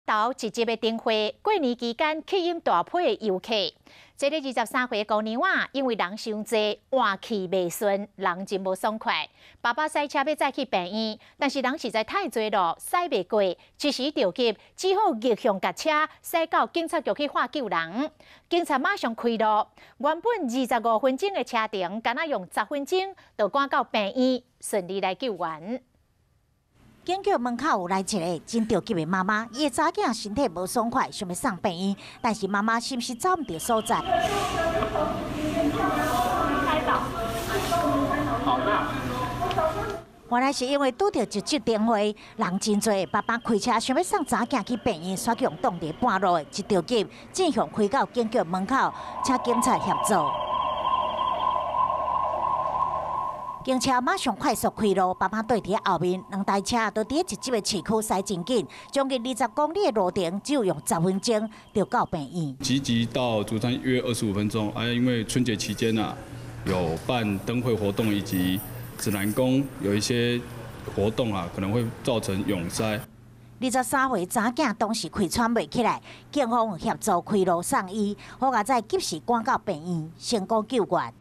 头一集的灯花，过年期间吸引大批的游客。这个23岁的姑娘啊，因为人伤济，换气未顺，人真无爽快。爸爸塞车要载去病院，但是人实在太多了，塞袂过，一时着急，只好逆向甲车塞到警察局去化救人。警察马上开路，原本25分钟的车程，敢若用10分钟就赶到病院，顺利来救援。 警局门口有来一个真着急的妈妈，伊的查囝身体无爽快，想要送病院，但是妈妈心是找唔到所在。原来是因为拄到一集电话，人真多，爸爸开车想要送查囝去病院，却用挡在半路的一着急，正向开到警局门口，请警察协助。 警车马上快速开路，爸爸对伫后面，两台车都伫一集的市区驶真紧，将近20公里的路程，只有用10分钟就到病院。集集到竹山约25分钟，因为春节期间有办灯会活动以及指南宫有一些活动可能会造成拥塞。 23岁查囝当时气喘袂起来，警方协助开路送医，好在及时赶到病院，成功救援。